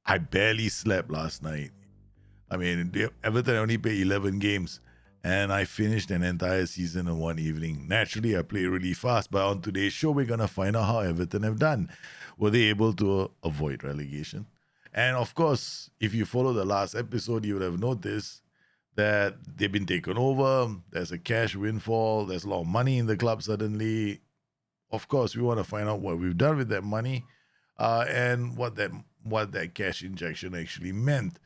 I barely slept last night. I mean, Everton only played 11 games, and I finished an entire season in one evening. Naturally, I played really fast, but on today's show, we're going to find out how Everton have done. Were they able to avoid relegation? And of course, if you follow the last episode, you would have noticed that they've been taken over. There's a cash windfall. There's a lot of money in the club suddenly. Of course, we want to find out what we've done with that money, and what that cash injection actually meant.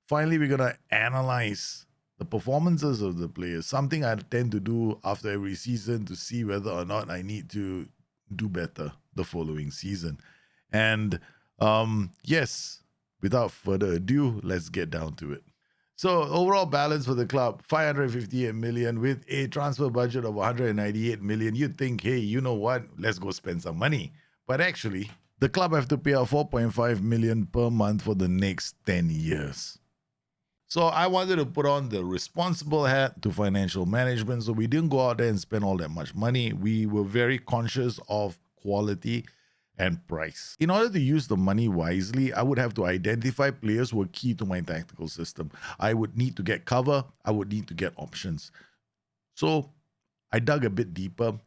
Finally, we're gonna analyze the performances of the players. Something I tend to do after every season to see whether or not I need to do better the following season. And yes, without further ado, let's get down to it. So overall balance for the club, 558 million with a transfer budget of 198 million. You'd think, hey, you know what? Let's go spend some money. But actually, the club have to pay out 4.5 million per month for the next 10 years. So I wanted to put on the responsible hat to financial management. So we didn't go out there and spend all that much money. We were very conscious of quality and price. In order to use the money wisely, I would have to identify players who are key to my tactical system. I would need to get cover. I would need to get options. So I dug a bit deeper,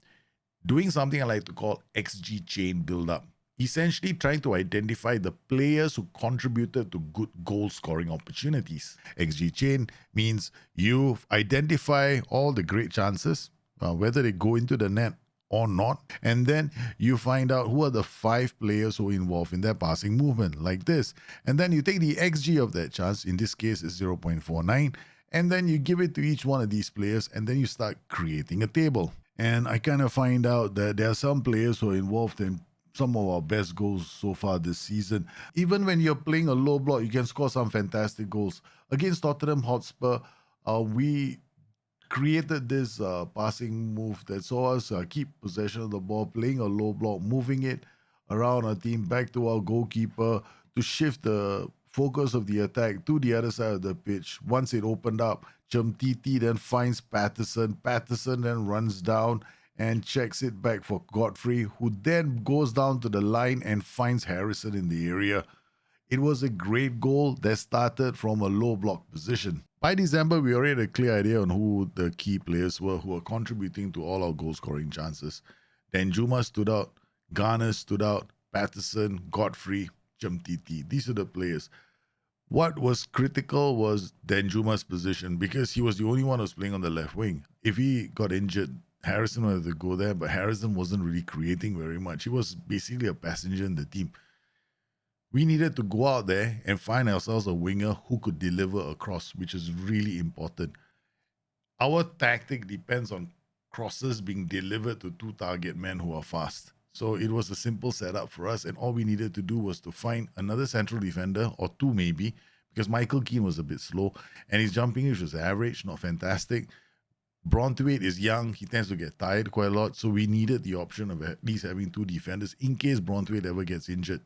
doing something I like to call XG chain build-up. Essentially trying to identify the players who contributed to good goal scoring opportunities. XG chain means you identify all the great chances, whether they go into the net or not, and then you find out who are the 5 players who are involved in their passing movement, like this. And then you take the XG of that chance, in this case is 0.49, and then you give it to each one of these players, and then you start creating a table. And I kind of find out that there are some players who are involved in some of our best goals so far this season. Even when you're playing a low block, you can score some fantastic goals. Against Tottenham Hotspur, we created this passing move that saw us keep possession of the ball, playing a low block, moving it around our team back to our goalkeeper to shift the focus of the attack to the other side of the pitch. Once it opened up, Titi then finds Patterson. Patterson then runs down and checks it back for Godfrey, who then goes down to the line and finds Harrison in the area. It was a great goal that started from a low block position. By December, we already had a clear idea on who the key players were who were contributing to all our goal scoring chances. Danjuma stood out, Garner stood out, Patterson, Godfrey, Titi. These are the players. What was critical was Danjuma's position, because he was the only one who was playing on the left wing. If he got injured, Harrison wanted to go there, but Harrison wasn't really creating very much. He was basically a passenger in the team. We needed to go out there and find ourselves a winger who could deliver across, which is really important. Our tactic depends on crosses being delivered to 2 target men who are fast. So it was a simple setup for us, and all we needed to do was to find another central defender, or 2 maybe, because Michael Keane was a bit slow, and his jumping which was average, not fantastic. Braunthwaite is young, he tends to get tired quite a lot, so we needed the option of at least having 2 defenders in case Braunthwaite ever gets injured.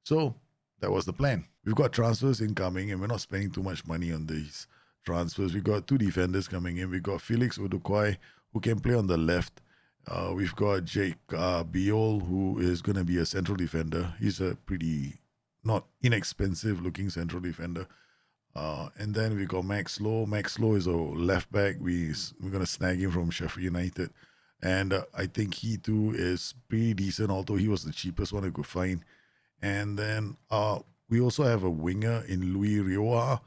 So that was the plan. We've got transfers incoming, and we're not spending too much money on these transfers. We've got 2 defenders coming in. We've got Felix Udukoy, who can play on the left. We've got Jake Biol, who is going to be a central defender. He's a pretty not inexpensive looking central defender. And then we got Max Lowe. Max Lowe is a left back. We're going to snag him from Sheffield United. And I think he too is pretty decent, although he was the cheapest one I could find. And then we also have a winger in Louis Rioja.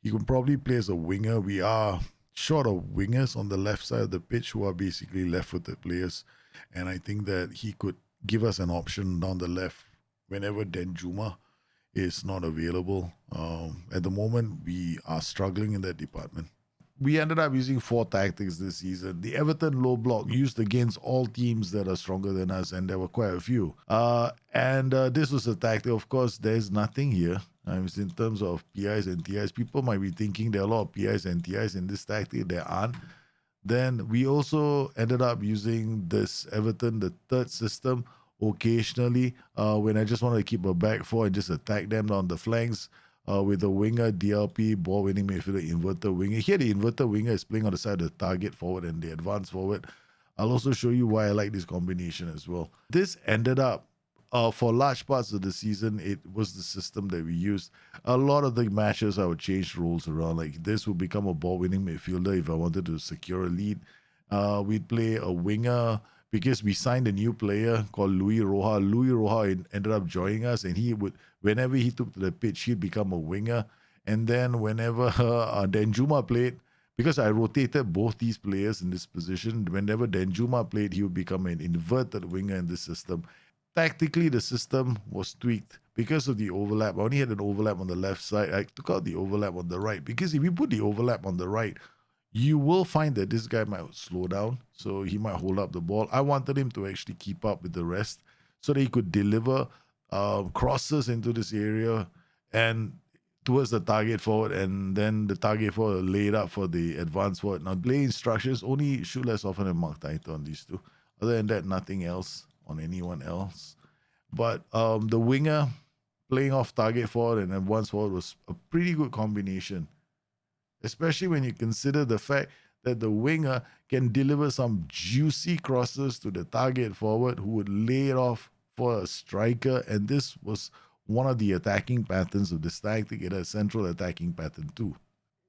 He can probably play as a winger. We are short of wingers on the left side of the pitch who are basically left-footed players. And I think that he could give us an option down the left whenever Danjuma is not available. At the moment, we are struggling in that department. We ended up using 4 tactics this season. The Everton low block used against all teams that are stronger than us, and there were quite a few. And this was a tactic. Of course, there's nothing here. In terms of PIs and TIs, people might be thinking there are a lot of PIs and TIs in this tactic. There aren't. Then we also ended up using this Everton, the third system, occasionally when I just want to keep a back 4 and just attack them down the flanks. With the winger, DLP, ball winning midfielder, inverted winger. Here, the inverted winger is playing on the side of the target forward and the advanced forward. I'll also show you why I like this combination as well. This ended up for large parts of the season, it was the system that we used. A lot of the matches, I would change roles around. Like this would become a ball-winning midfielder if I wanted to secure a lead. We'd play a winger because we signed a new player called Louis Roja. Louis Roja ended up joining us, and he would, whenever he took to the pitch, he'd become a winger. And then whenever Danjuma played, because I rotated both these players in this position, whenever Danjuma played, he would become an inverted winger in this system. Tactically, the system was tweaked because of the overlap. I only had an overlap on the left side. I took out the overlap on the right because if you put the overlap on the right, you will find that this guy might slow down, so he might hold up the ball. I wanted him to actually keep up with the rest so that he could deliver crosses into this area and towards the target forward, and then the target forward laid up for the advance forward. Now, play instructions only shoot less often and mark tighter on these two. Other than that, nothing else on anyone else. But the winger playing off target forward and advance forward was a pretty good combination, especially when you consider the fact that the winger can deliver some juicy crosses to the target forward who would lay it off for a striker. And this was one of the attacking patterns of this tactic. It has central attacking pattern too.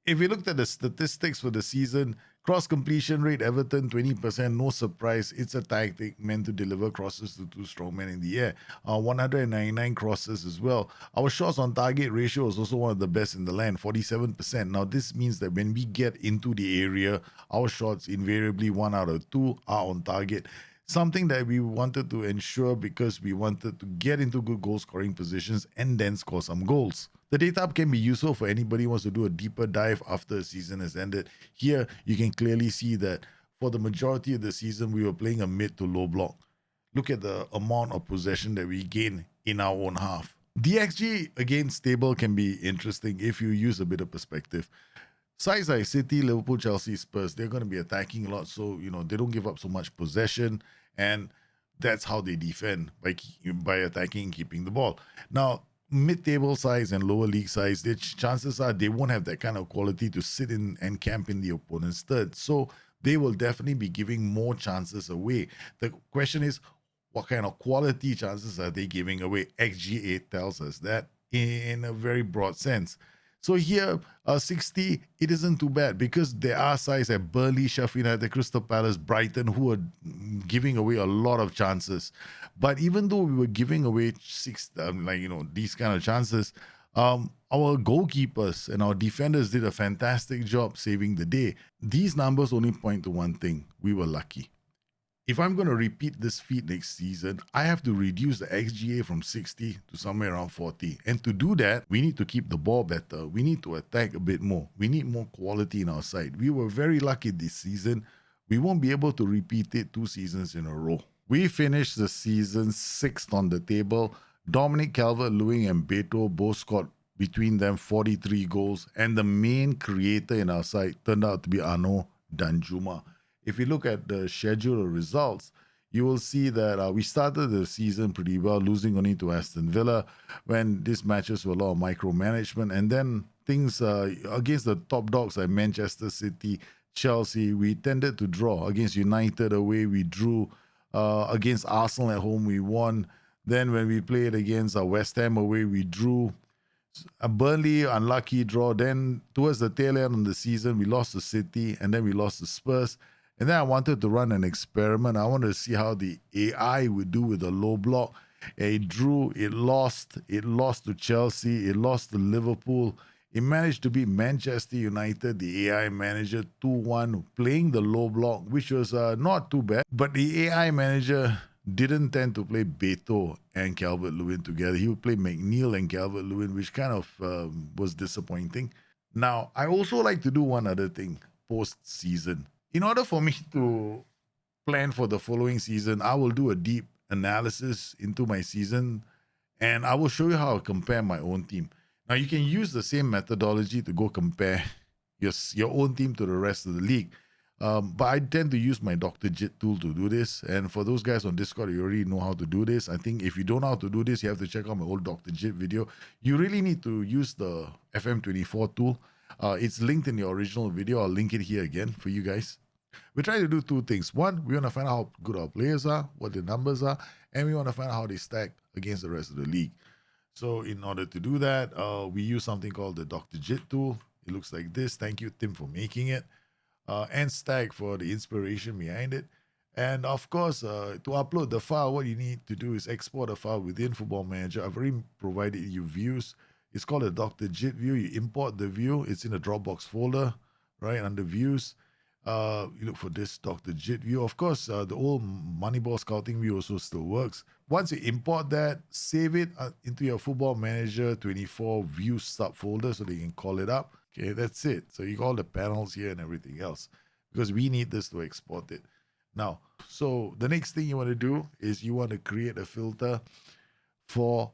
If you looked at the statistics for the season, cross completion rate, Everton 20%, no surprise. It's a tactic meant to deliver crosses to two strong men in the air. 199 crosses as well. Our shots on target ratio is also one of the best in the land, 47%. Now, this means that when we get into the area, our shots invariably 1 out of 2 are on target. Something that we wanted to ensure because we wanted to get into good goal scoring positions and then score some goals. The data can be useful for anybody who wants to do a deeper dive after the season has ended. Here, you can clearly see that for the majority of the season, we were playing a mid to low block. Look at the amount of possession that we gain in our own half. The XG against table can be interesting if you use a bit of perspective. Sides like City, Liverpool, Chelsea, Spurs, they're going to be attacking a lot, so they don't give up so much possession, and that's how they defend by attacking and keeping the ball. Now, mid-table sides and lower league sides, the chances are they won't have that kind of quality to sit in and camp in the opponent's third, so they will definitely be giving more chances away. The question is, what kind of quality chances are they giving away? XG8 tells us that in a very broad sense. So here, 60, it isn't too bad because there are sides at Burnley, Sheffield United, Crystal Palace, Brighton who are giving away a lot of chances. But even though we were giving away these kind of chances, our goalkeepers and our defenders did a fantastic job saving the day. These numbers only point to one thing: we were lucky. If I'm going to repeat this feat next season, I have to reduce the XGA from 60 to somewhere around 40. And to do that, we need to keep the ball better. We need to attack a bit more. We need more quality in our side. We were very lucky this season. We won't be able to repeat it 2 seasons in a row. We finished the season 6th on the table. Dominic Calvert-Lewin and Beto both scored between them 43 goals. And the main creator in our side turned out to be Arnaud Danjuma. If you look at the schedule of results, you will see that we started the season pretty well, losing only to Aston Villa when these matches were a lot of micromanagement. And then things against the top dogs like Manchester City, Chelsea, we tended to draw. Against United away, we drew. Against Arsenal at home, we won. Then when we played against West Ham away, we drew. Burnley, unlucky draw. Then towards the tail end of the season, we lost to City, and then we lost to Spurs. And then I wanted to run an experiment. I wanted to see how the AI would do with a low block. It drew, it lost to Chelsea, it lost to Liverpool. It managed to beat Manchester United, the AI manager, 2-1, playing the low block, which was not too bad. But the AI manager didn't tend to play Beto and Calvert-Lewin together. He would play McNeil and Calvert-Lewin, which kind of was disappointing. Now, I also like to do one other thing post-season. In order for me to plan for the following season, I will do a deep analysis into my season, and I will show you how I compare my own team. Now, you can use the same methodology to go compare your own team to the rest of the league. But I tend to use my Dr. Jit tool to do this. And for those guys on Discord, you already know how to do this. I think if you don't know how to do this, you have to check out my old Dr. Jit video. You really need to use the FM24 tool. It's linked in the original video. I'll link it here again for you guys. We're trying to do two things. One, we want to find out how good our players are, what the numbers are, and we want to find out how they stack against the rest of the league. So in order to do that, we use something called the Dr. Jit Tool. It looks like this. Thank you, Tim, for making it. And Stack for the inspiration behind it. And of course, to upload the file, what you need to do is export a file within Football Manager. I've already provided you views. It's called a Dr. Jit view. You import the view. It's in a Dropbox folder, right, under views. You look for this Dr. Jit view. Of course, the old Moneyball scouting view also still works. Once you import that, save it into your Football Manager 24 view subfolder so that you can call it up. Okay, that's it. So you got all the panels here and everything else because we need this to export it. Now, so the next thing you want to do is you want to create a filter for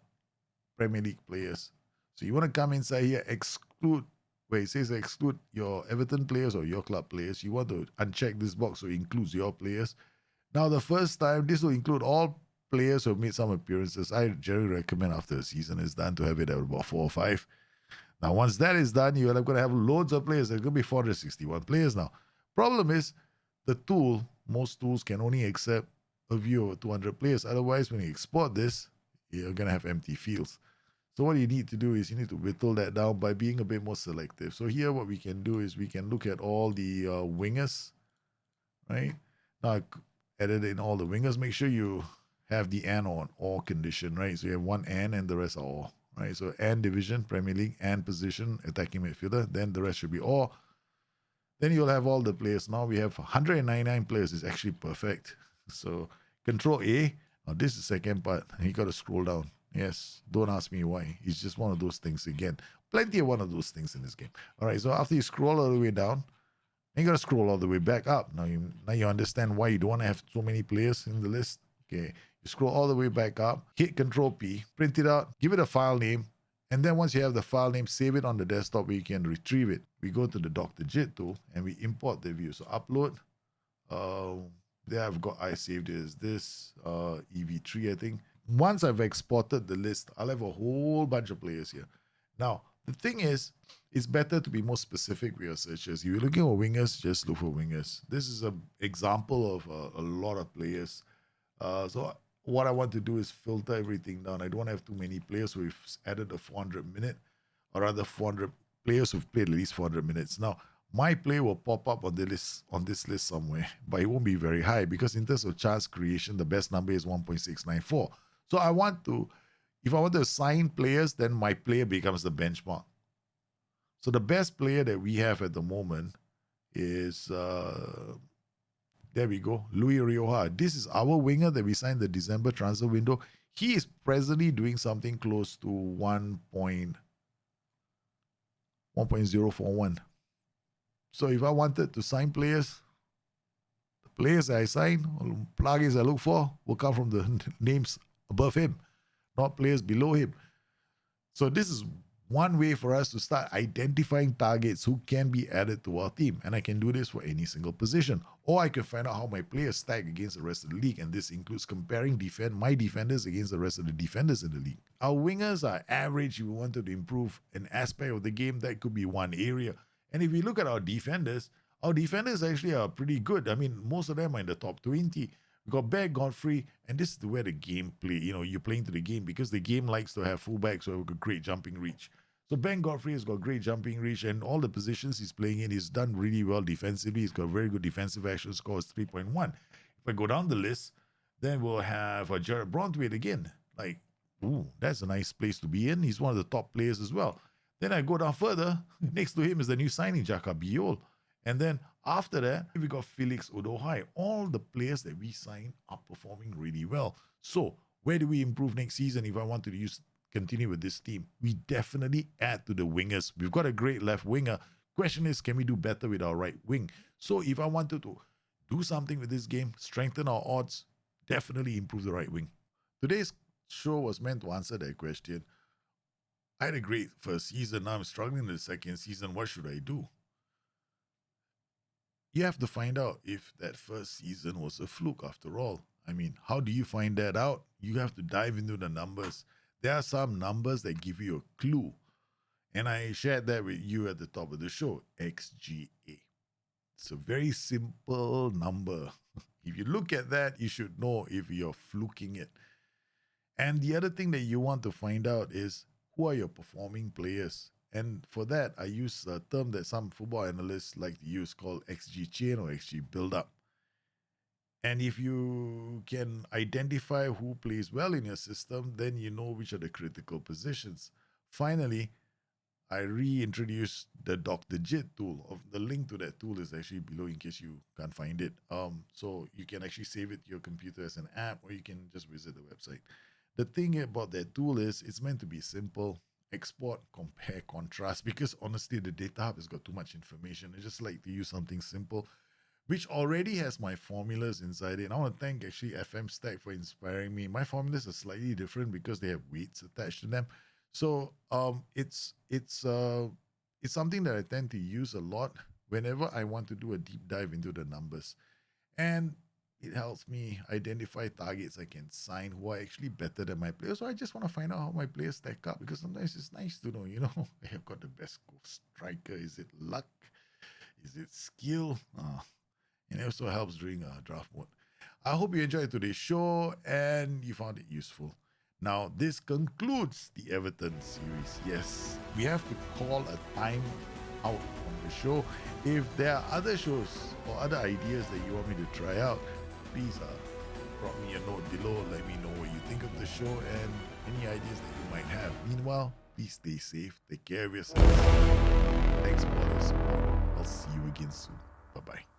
Premier League players. So you want to come inside here, exclude, where it says exclude your Everton players or your club players. You want to uncheck this box so it includes your players. Now, the first time, this will include all players who have made some appearances. I generally recommend after the season is done to have it at about 4 or 5. Now, once that is done, you're going to have loads of players. There's going to be 461 players now. Problem is, the tool, most tools can only accept a view of 200 players. Otherwise, when you export this, you're going to have empty fields. So what you need to do is you need to whittle that down by being a bit more selective. So here what we can do is we can look at all the wingers, right? Now I added in all the wingers. Make sure you have the and or all condition, right? So you have one and the rest are all, right? So and division, Premier League, and position, attacking midfielder. Then the rest should be all. Then you'll have all the players. Now we have 199 players. It's actually perfect. So Control A. Now this is the second part. You got to scroll down. Yes, don't ask me why. It's just one of those things again. Plenty of one of those things in this game. All right, so after you scroll all the way down, you got to scroll all the way back up. Now you understand why you don't want to have so many players in the list. Okay, you scroll all the way back up, hit Control P, print it out, give it a file name, and then once you have the file name, save it on the desktop where you can retrieve it. We go to the Dr. Jit tool and we import the view. So upload. There I saved it as this EV3, I think. Once I've exported the list, I'll have a whole bunch of players here. Now, the thing is, it's better to be more specific with your searches. If you're looking for wingers, just look for wingers. This is an example of a lot of players. So what I want to do is filter everything down. I don't want to have too many players. So we've added a 400 minute, or rather 400 players who've played at least 400 minutes. Now, my play will pop up on this list somewhere, but it won't be very high because in terms of chance creation, the best number is 1.694. So if I want to assign players, then my player becomes the benchmark. So the best player that we have at the moment is, there we go, Luis Rioja. This is our winger that we signed the December transfer window. He is presently doing something close to 1.041. So if I wanted to sign players, the players that I sign, or plugins I look for, will come from the names above him, not players below him. So this is one way for us to start identifying targets who can be added to our team. And I can do this for any single position. Or I can find out how my players stack against the rest of the league. And this includes comparing my defenders against the rest of the defenders in the league. Our wingers are average. If we wanted to improve an aspect of the game, that could be one area. And if we look at our defenders actually are pretty good. I mean, most of them are in the top 20. We got Bear Godfrey, and this is where the game play. You're playing to the game because the game likes to have fullbacks who have a great jumping reach. So Ben Godfrey has got great jumping reach, and all the positions he's playing in, he's done really well defensively. He's got a very good defensive action score, 3.1. If I go down the list, then we'll have Jared Brontwaite again. That's a nice place to be in. He's one of the top players as well. Then I go down further. Next to him is the new signing, Jaka Biol. And then after that, we got Felix Odohai. All the players that we signed are performing really well. So where do we improve next season if I wanted to continue with this team? We definitely add to the wingers. We've got a great left winger. Question is, can we do better with our right wing? So if I wanted to do something with this game, strengthen our odds, definitely improve the right wing. Today's show was meant to answer that question. I had a great first season. Now I'm struggling in the second season. What should I do? You have to find out if that first season was a fluke after all. I mean, how do you find that out? You have to dive into the numbers. There are some numbers that give you a clue. And I shared that with you at the top of the show, XGA. It's a very simple number. If you look at that, you should know if you're fluking it. And the other thing that you want to find out is who are your performing players. And for that, I use a term that some football analysts like to use called XG chain or XG build up. And if you can identify who plays well in your system, then you know which are the critical positions. Finally, I reintroduced the Dr. Jit tool. The link to that tool is actually below in case you can't find it. So you can actually save it to your computer as an app, or you can just visit the website. The thing about that tool is it's meant to be simple. Export, compare, contrast. Because honestly, the data hub has got too much information. I just like to use something simple, which already has my formulas inside it. And I want to thank actually FM Stack for inspiring me. My formulas are slightly different because they have weights attached to them. So it's something that I tend to use a lot whenever I want to do a deep dive into the numbers. And it helps me identify targets I can sign who are actually better than my players. So I just want to find out how my players stack up, because sometimes it's nice to know, I have got the best striker. Is it luck? Is it skill? And it also helps during draft mode. I hope you enjoyed today's show and you found it useful. Now, this concludes the Everton series. Yes, we have to call a time out on the show. If there are other shows or other ideas that you want me to try out, please drop me a note below. Let me know what you think of the show and any ideas that you might have. Meanwhile, please stay safe. Take care of yourselves. Thanks for all the support. I'll see you again soon. Bye-bye.